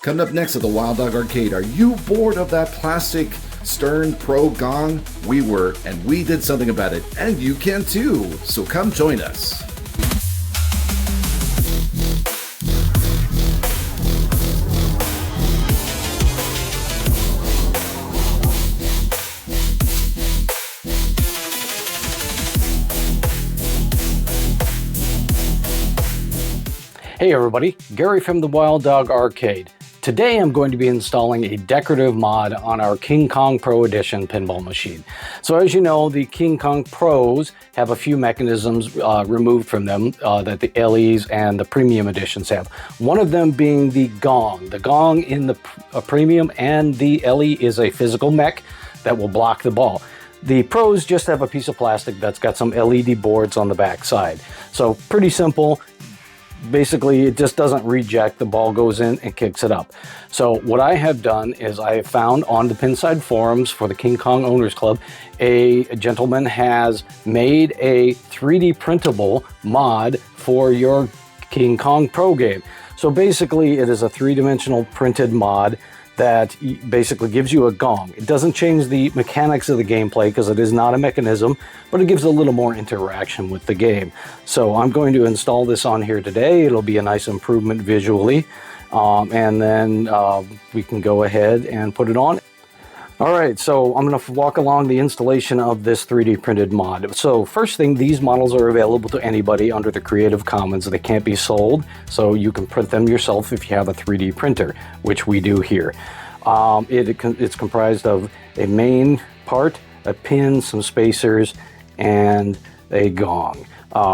Coming up next at the Wild Dog Arcade, are you bored of that plastic Stern Pro Gong? We were, and we did something about it, and you can too. So come join us. Hey everybody, Gary from the Wild Dog Arcade. Today I'm going to be installing a decorative mod on our King Kong Pro Edition pinball machine. So as you know, the King Kong Pros have a few mechanisms removed from them that the LEs and the Premium Editions have. One of them being the Gong. The Gong in the Premium and the LE is a physical mech that will block the ball. The Pros just have a piece of plastic that's got some LED boards on the back side. So pretty simple. Basically, it just doesn't reject. The ball goes in and kicks it up. So what I have done is I have found on the Pinside forums for the King Kong Owners Club, a gentleman has made a 3D printable mod for your King Kong Pro game. So basically, it is a three-dimensional printed mod that basically gives you a gong. It doesn't change the mechanics of the gameplay because it is not a mechanism, but it gives a little more interaction with the game. So I'm going to install this on here today. It'll be a nice improvement visually, and then we can go ahead and put it on. All right, so I'm going to walk along the installation of this 3D printed mod. So first thing, these models are available to anybody under the Creative Commons. They can't be sold, so you can print them yourself if you have a 3D printer, which we do here. It's comprised of a main part, a pin, some spacers, and a gong.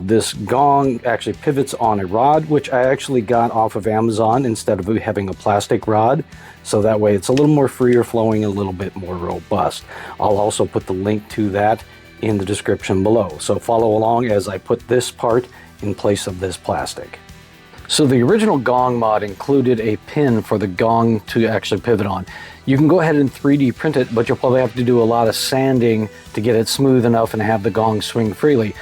This gong actually pivots on a rod, which I actually got off of Amazon instead of having a plastic rod. So that way it's a little more freer flowing, a little bit more robust. I'll also put the link to that in the description below. So follow along as I put this part in place of this plastic. So the original Gong mod included a pin for the gong to actually pivot on. You can go ahead and 3D print it, but you'll probably have to do a lot of sanding to get it smooth enough and have the gong swing freely.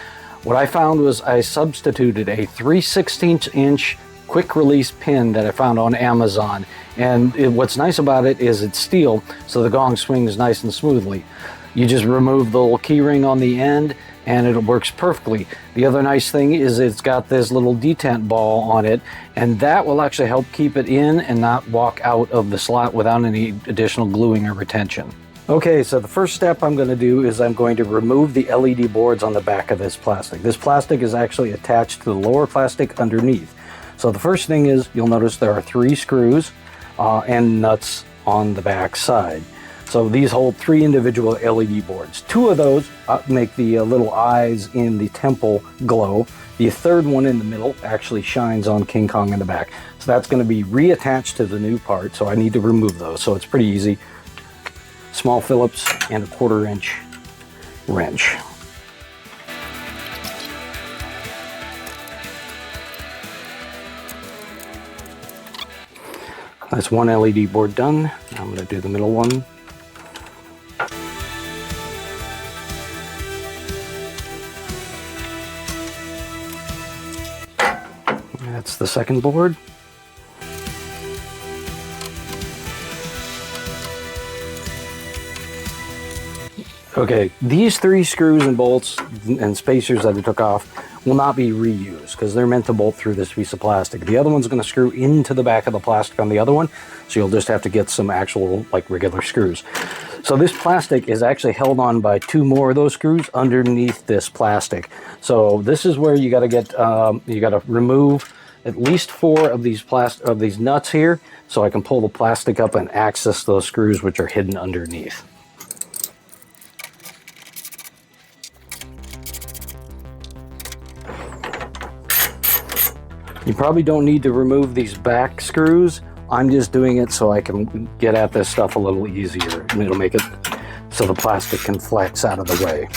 What I found was I substituted a 3/16 inch quick release pin that I found on Amazon. And what's nice about it is it's steel, so the gong swings nice and smoothly. You just remove the little key ring on the end and it works perfectly. The other nice thing is it's got this little detent ball on it, and that will actually help keep it in and not walk out of the slot without any additional gluing or retention. Okay, so the first step I'm going to do is I'm going to remove the LED boards on the back of this plastic. This plastic is actually attached to the lower plastic underneath. So the first thing is you'll notice there are 3 screws and nuts on the back side. So these hold 3 individual LED boards. 2 of those make the little eyes in the temple glow. The third one in the middle actually shines on King Kong in the back. So that's going to be reattached to the new part, so I need to remove those. So it's pretty easy. Small Phillips and a 1/4 inch wrench. That's one LED board done. Now I'm going to do the middle one. That's the second board. Okay, these 3 screws and bolts and spacers that I took off will not be reused because they're meant to bolt through this piece of plastic. The other one's going to screw into the back of the plastic on the other one, so you'll just have to get some actual like regular screws. So this plastic is actually held on by 2 more of those screws underneath this plastic. So this is where you got to get you got to remove at least 4 of these nuts here, so I can pull the plastic up and access those screws which are hidden underneath. You probably don't need to remove these back screws. I'm just doing it so I can get at this stuff a little easier, and it'll make it so the plastic can flex out of the way.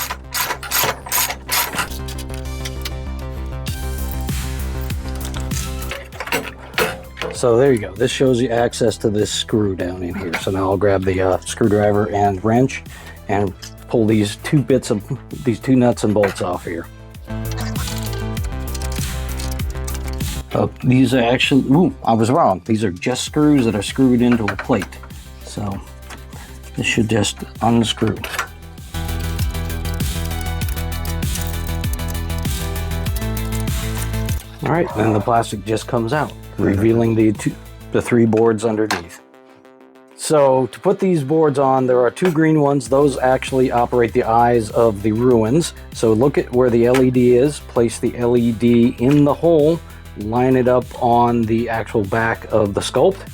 So there you go. This shows you access to this screw down in here. So now I'll grab the screwdriver and wrench and pull these 2 nuts and bolts off here. These are actually, ooh, I was wrong. These are just screws that are screwed into a plate. So this should just unscrew. All right, then the plastic just comes out, revealing the three boards underneath. So to put these boards on, there are two green ones. Those actually operate the eyes of the ruins. So look at where the LED is, place the LED in the hole, line it up on the actual back of the sculpt,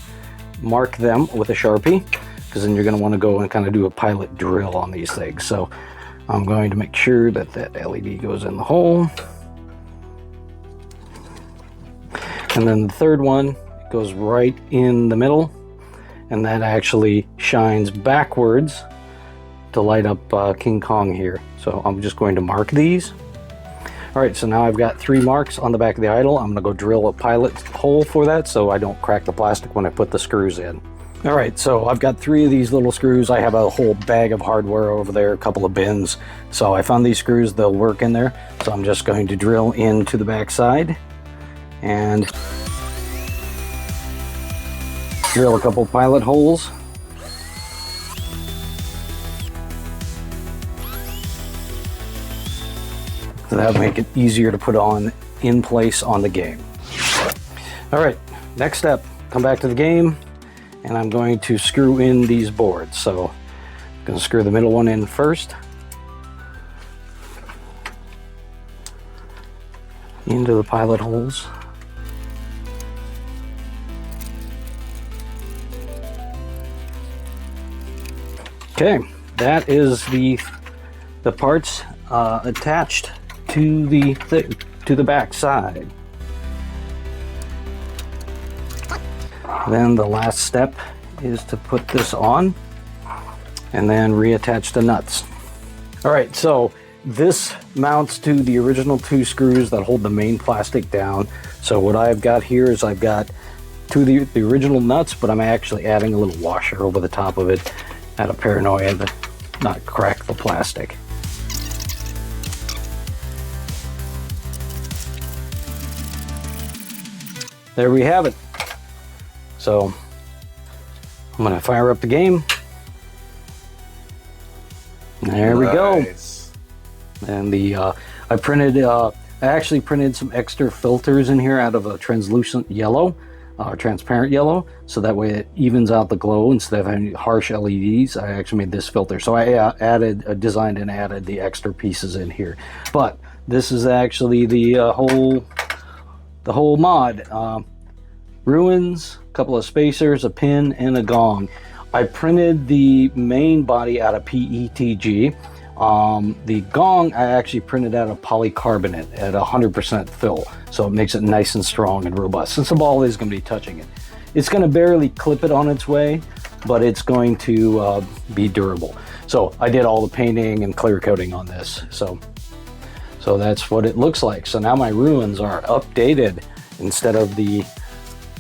mark them with a Sharpie, because then you're going to want to go and kind of do a pilot drill on these things. So I'm going to make sure that that LED goes in the hole. And then the third one goes right in the middle, and that actually shines backwards to light up King Kong here. So I'm just going to mark these. All right, so now I've got 3 marks on the back of the idol. I'm gonna go drill a pilot hole for that so I don't crack the plastic when I put the screws in. All right, so I've got 3 of these little screws. I have a whole bag of hardware over there, a couple of bins. So I found these screws, they'll work in there. So I'm just going to drill into the back side and drill a couple pilot holes. So that'll make it easier to put on in place on the game. All right, next step, come back to the game, and I'm going to screw in these boards. So I'm going to screw the middle one in first. Into the pilot holes. Okay, that is the parts attached to the back side. Then the last step is to put this on and then reattach the nuts. All right, so this mounts to the original 2 screws that hold the main plastic down. So what I've got here is I've got 2 of the original nuts, but I'm actually adding a little washer over the top of it out of paranoia to not crack the plastic. There we have it. So I'm gonna fire up the game. There we go. And I actually printed some extra filters in here out of a translucent yellow, transparent yellow, so that way it evens out the glow instead of having harsh LEDs. I actually made this filter, so I designed and added the extra pieces in here. But this is actually the whole mod. Ruins, a couple of spacers, a pin, and a gong. I printed the main body out of PETG. The gong I actually printed out of polycarbonate at 100% fill, so it makes it nice and strong and robust, since the ball is going to be touching it. It's going to barely clip it on its way, but it's going to be durable. So I did all the painting and clear coating on this, so that's what it looks like. So now my ruins are updated instead of the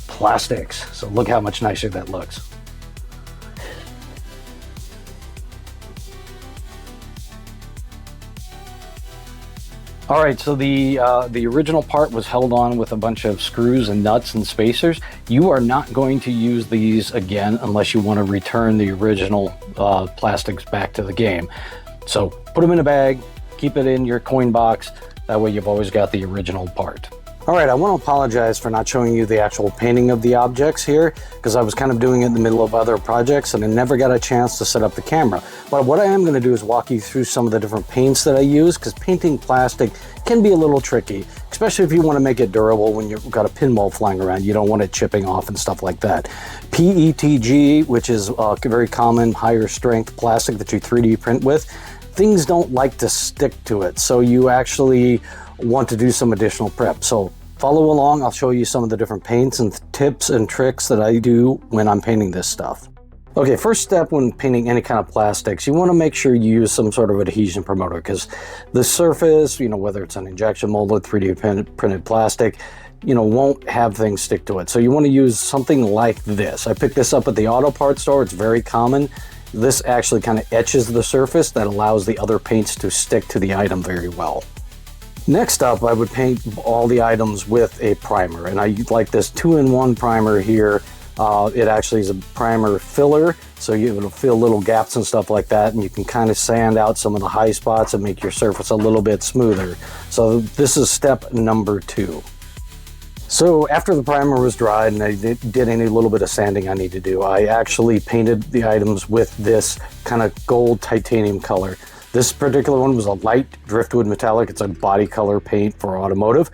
plastics. So look how much nicer that looks. All right, so the original part was held on with a bunch of screws and nuts and spacers. You are not going to use these again unless you want to return the original plastics back to the game. So put them in a bag, keep it in your coin box. That way you've always got the original part. All right, I want to apologize for not showing you the actual painting of the objects here, because I was kind of doing it in the middle of other projects and I never got a chance to set up the camera. But what I am going to do is walk you through some of the different paints that I use, because painting plastic can be a little tricky, especially if you want to make it durable when you've got a pinball flying around. You don't want it chipping off and stuff like that. PETG, which is a very common higher strength plastic that you 3D print with, things don't like to stick to it, so you actually want to do some additional prep. So follow along, I'll show you some of the different paints and tips and tricks that I do when I'm painting this stuff. Okay, first step when painting any kind of plastics, you want to make sure you use some sort of adhesion promoter, because the surface, whether it's an injection molded 3D printed plastic, won't have things stick to it. So you want to use something like this. I picked this up at the auto parts store. It's very common. This actually kind of etches the surface that allows the other paints to stick to the item very well. Next up, I would paint all the items with a primer, and I like this 2-in-1 primer here. It actually is a primer filler, so it'll fill little gaps and stuff like that, and you can kind of sand out some of the high spots and make your surface a little bit smoother. So this is step number 2. So after the primer was dried and I did any little bit of sanding I need to do, I actually painted the items with this kind of gold titanium color. This particular one was a light driftwood metallic. It's a body color paint for automotive.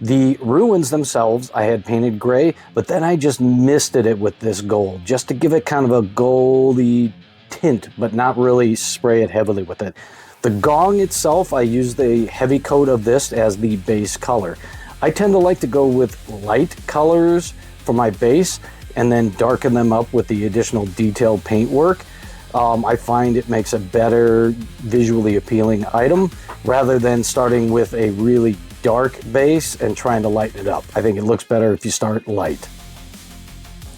The ruins themselves I had painted gray, but then I just misted it with this gold just to give it kind of a goldy tint, but not really spray it heavily with it. The gong itself, I used the heavy coat of this as the base color. I tend to like to go with light colors for my base and then darken them up with the additional detailed paint work. I find it makes a better visually appealing item rather than starting with a really dark base and trying to lighten it up. I think it looks better if you start light.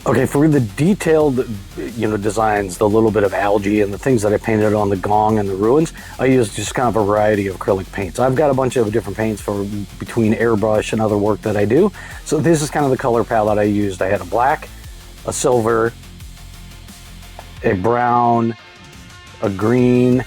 Okay, for the detailed, designs, the little bit of algae and the things that I painted on the gong and the ruins, I used just kind of a variety of acrylic paints. I've got a bunch of different paints for between airbrush and other work that I do. So this is kind of the color palette I used. I had a black, a silver, a brown, a green,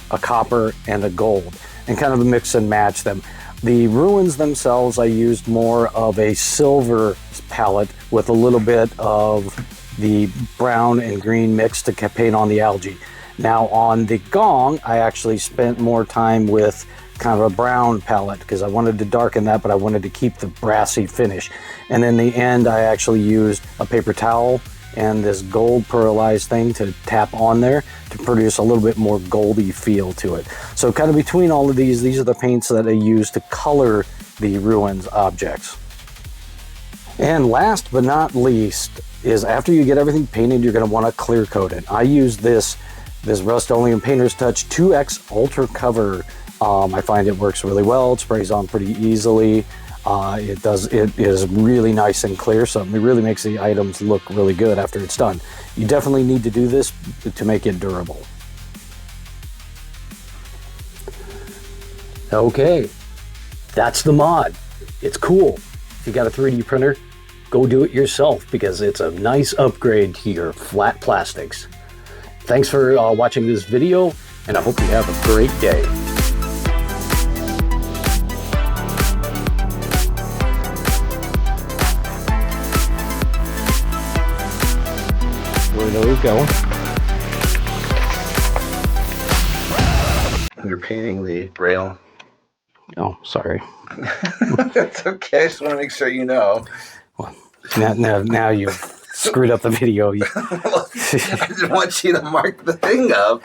a copper, and a gold, and kind of mix and match them. The ruins themselves, I used more of a silver palette with a little bit of the brown and green mix to paint on the algae. Now on the gong, I actually spent more time with kind of a brown palette because I wanted to darken that, but I wanted to keep the brassy finish. And in the end, I actually used a paper towel and this gold pearlized thing to tap on there to produce a little bit more goldy feel to it. So kind of between all of these are the paints that I use to color the ruins objects. And last but not least is after you get everything painted, you're going to want to clear coat it. I use this Rust-Oleum Painter's Touch 2X Ultra Cover. I find it works really well. It sprays on pretty easily. It is really nice and clear, so it really makes the items look really good after it's done. You definitely need to do this to make it durable. Okay, that's the mod. It's cool. If you got a 3D printer, go do it yourself because it's a nice upgrade to your flat plastics. Thanks for watching this video, and I hope you have a great day. Where are those going? You're painting the rail. Oh, sorry. That's okay. I just want to make sure you know. Well, now you've screwed up the video. I just want you to mark the thing up.